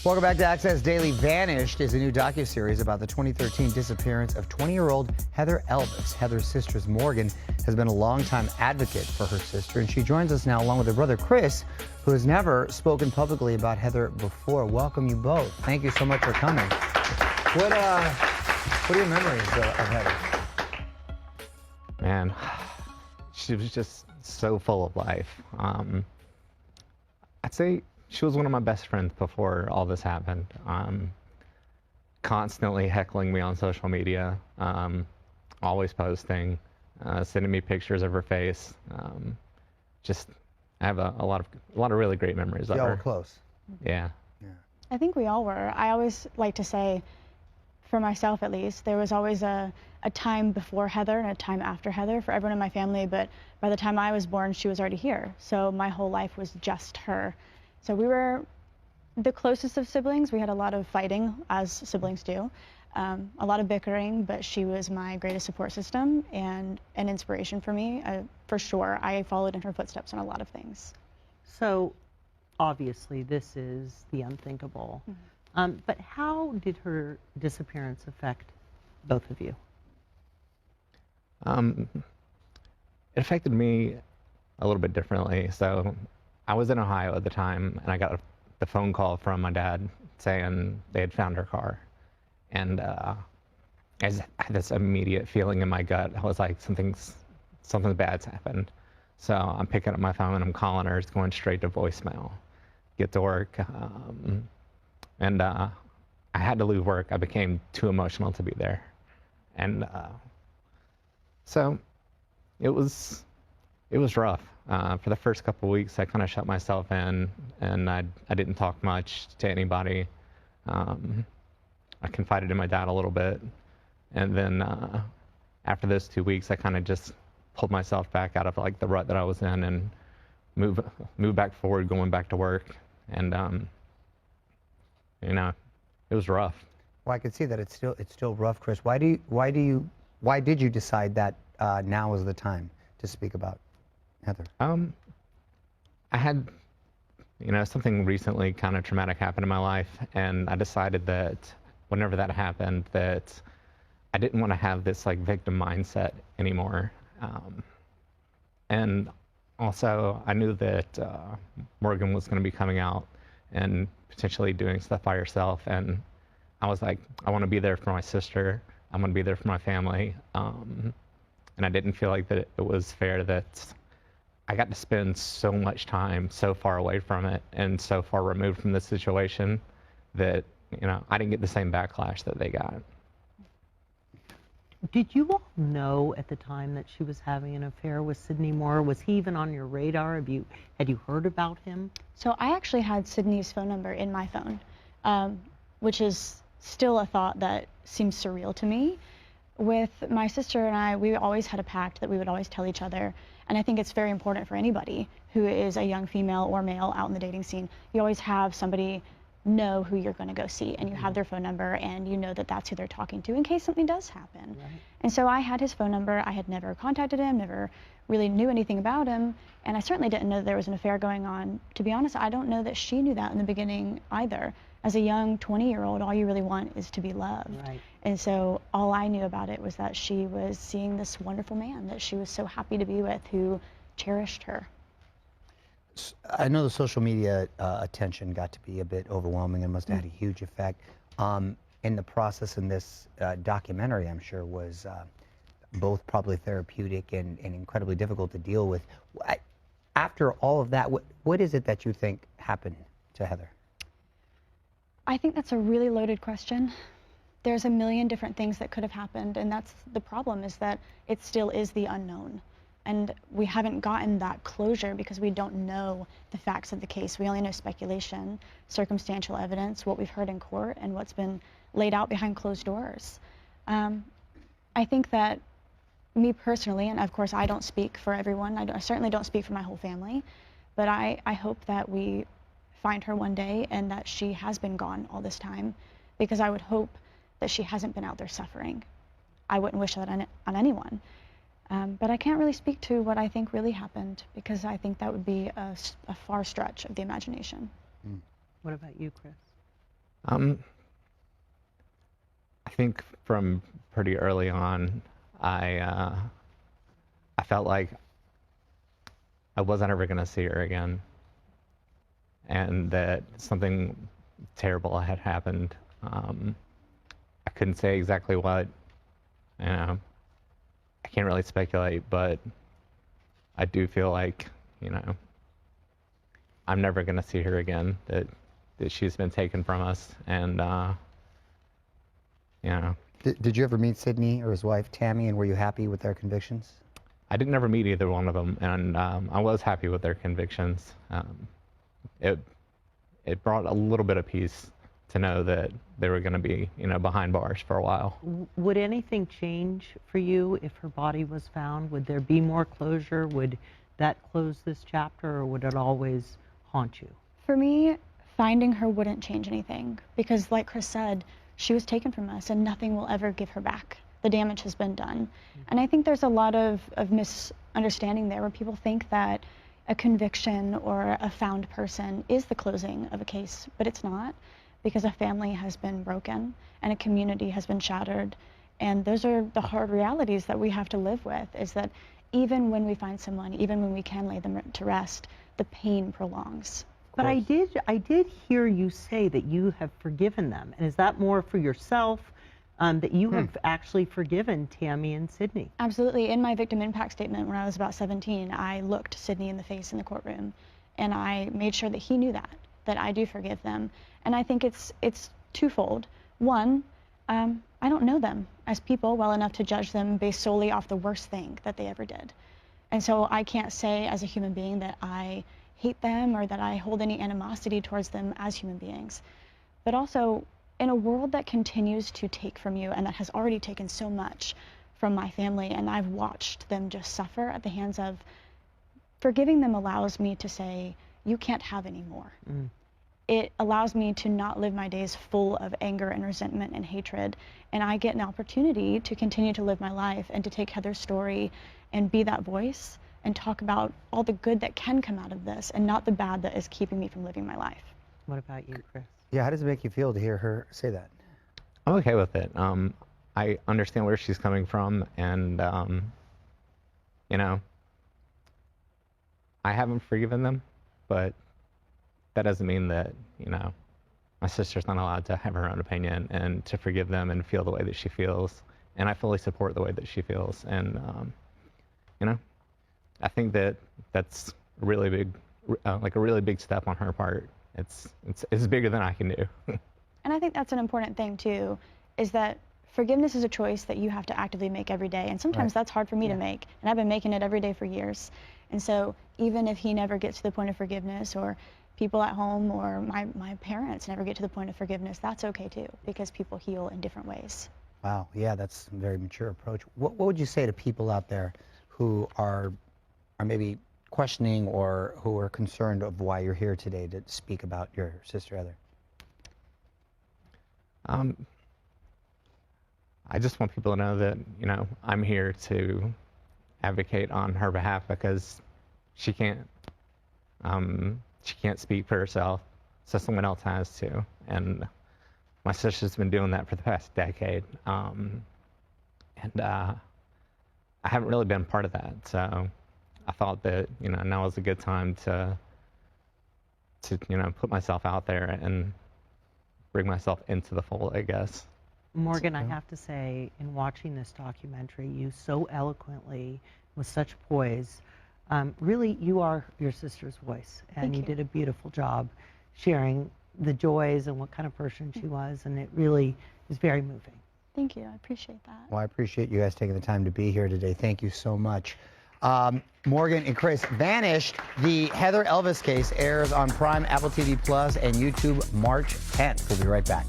Welcome back to Access Daily. Vanished is a new docuseries about the 2013 disappearance of 20-year-old Heather Elvis. Heather's sister Morgan has been a longtime advocate for her sister, and she joins us now along with her brother Chris, who has never spoken publicly about Heather before. Welcome you both. Thank you so much for coming. What are your memories of Heather? Man, she was just so full of life. I'd say she was one of my best friends before all this happened. Constantly heckling me on social media, always posting, sending me pictures of her face. I have a lot of really great memories of her. Y'all were close. Yeah. I think we all were. I always like to say, for myself at least, there was always a time before Heather and a time after Heather for everyone in my family, but by the time I was born, she was already here. So my whole life was just her. So we were the closest of siblings. We had a lot of fighting, as siblings do, a lot of bickering, but she was my greatest support system and an inspiration for me. For sure, I followed in her footsteps on a lot of things. So, obviously, this is the unthinkable. Mm-hmm. But how did her disappearance affect both of you? It affected me a little bit differently. So I was in Ohio at the time, and I got the phone call from my dad saying they had found her car. And I had this immediate feeling in my gut. I was like, something bad's happened. So I'm picking up my phone and I'm calling her. It's going straight to voicemail. Get to work. And I had to leave work. I became too emotional to be there. And so it was rough. For the first couple of weeks, I kind of shut myself in, and I didn't talk much to anybody. I confided in my dad a little bit, and then after those 2 weeks, I kind of just pulled myself back out of like the rut that I was in and moved back forward, going back to work, and it was rough. Well, I could see that it's still rough, Chris. Why did you decide that now is the time to speak about Heather? I had, something recently kind of traumatic happened in my life, and I decided that whenever that happened, that I didn't want to have this like victim mindset anymore. And also, I knew that Morgan was going to be coming out and potentially doing stuff by herself, and I was like, I want to be there for my sister. I want to be there for my family. And I didn't feel like that it was fair that I got to spend so much time so far away from it and so far removed from the situation that, I didn't get the same backlash that they got. Did you all know at the time that she was having an affair with Sydney Moore? Was he even on your radar? Had you heard about him? So I actually had Sydney's phone number in my phone, which is still a thought that seems surreal to me. With my sister and I, we always had a pact that we would always tell each other, and I think it's very important for anybody who is a young female or male out in the dating scene. You always have somebody know who you're going to go see, and you have their phone number, and you know that that's who they're talking to in case something does happen. Right. And so I had his phone number. I had never contacted him, never really knew anything about him, and I certainly didn't know that there was an affair going on. To be honest, I don't know that she knew that in the beginning either. As a young 20-year-old, all you really want is to be loved. Right. And so all I knew about it was that she was seeing this wonderful man that she was so happy to be with, who cherished her. I know the social media attention got to be a bit overwhelming and must have had a huge effect. In the process in this documentary, I'm sure, was both probably therapeutic and incredibly difficult to deal with. After all of that, what is it that you think happened to Heather? I think that's a really loaded question. There's a million different things that could have happened, and that's the problem, is that it still is the unknown. And we haven't gotten that closure because we don't know the facts of the case. We only know speculation, circumstantial evidence, what we've heard in court, and what's been laid out behind closed doors. I think that me personally, and of course I don't speak for everyone, I certainly don't speak for my whole family, but I hope that we find her one day and that she has been gone all this time, because I would hope that she hasn't been out there suffering. I wouldn't wish that on anyone. But I can't really speak to what I think really happened, because I think that would be a far stretch of the imagination. What about you, Chris? I think from pretty early on, I felt like I wasn't ever going to see her again, and that something terrible had happened. I couldn't say exactly what. I can't really speculate, but I do feel like, I'm never going to see her again, that she's been taken from us. And, Did you ever meet Sidney or his wife, Tammy, and were you happy with their convictions? I didn't ever meet either one of them, and I was happy with their convictions. It brought a little bit of peace to know that they were going to be, behind bars for a while. Would anything change for you if her body was found? Would there be more closure? Would that close this chapter, or would it always haunt you? For me, finding her wouldn't change anything because, like Chris said, she was taken from us and nothing will ever give her back. The damage has been done. And I think there's a lot of misunderstanding there where people think that a conviction or a found person is the closing of a case, but it's not, because a family has been broken and a community has been shattered. And those are the hard realities that we have to live with, is that even when we find someone, even when we can lay them to rest, the pain prolongs. But I did hear you say that you have forgiven them. And is that more for yourself, that you have actually forgiven Tammy and Sidney? Absolutely. In my victim impact statement when I was about 17, I looked Sidney in the face in the courtroom and I made sure that he knew that I do forgive them. And I think it's twofold. One, I don't know them as people well enough to judge them based solely off the worst thing that they ever did. And so I can't say as a human being that I hate them or that I hold any animosity towards them as human beings. But also, in a world that continues to take from you and that has already taken so much from my family, and I've watched them just suffer at the hands of, forgiving them allows me to say, you can't have any more. It allows me to not live my days full of anger and resentment and hatred, and I get an opportunity to continue to live my life and to take Heather's story and be that voice and talk about all the good that can come out of this and not the bad that is keeping me from living my life. What about you, Chris? Yeah, how does it make you feel to hear her say that? I'm okay with it. I understand where she's coming from, and, I haven't forgiven them, but that doesn't mean that, my sister's not allowed to have her own opinion and to forgive them and feel the way that she feels. And I fully support the way that she feels. And, I think that that's a really big, like a really big step on her part. It's bigger than I can do. And I think that's an important thing too, is that forgiveness is a choice that you have to actively make every day. And sometimes that's hard for me to make. And I've been making it every day for years. And so even if he never gets to the point of forgiveness, or people at home or my parents never get to the point of forgiveness, that's okay too, because people heal in different ways. Wow, yeah, that's a very mature approach. What would you say to people out there who are maybe questioning or who are concerned of why you're here today to speak about your sister Heather? I just want people to know that, I'm here to advocate on her behalf, because she can't speak for herself, so someone else has to. And my sister's been doing that for the past decade. And I haven't really been part of that. So I thought that, now was a good time to put myself out there and bring myself into the fold, I guess. Morgan, I have to say, in watching this documentary, you so eloquently, with such poise, really, you are your sister's voice, and you did a beautiful job sharing the joys and what kind of person she was, and it really is very moving. Thank you. I appreciate that. Well, I appreciate you guys taking the time to be here today. Thank you so much. Morgan and Chris, Vanished, the Heather Elvis case airs on Prime, Apple TV Plus, and YouTube March 10th. We'll be right back.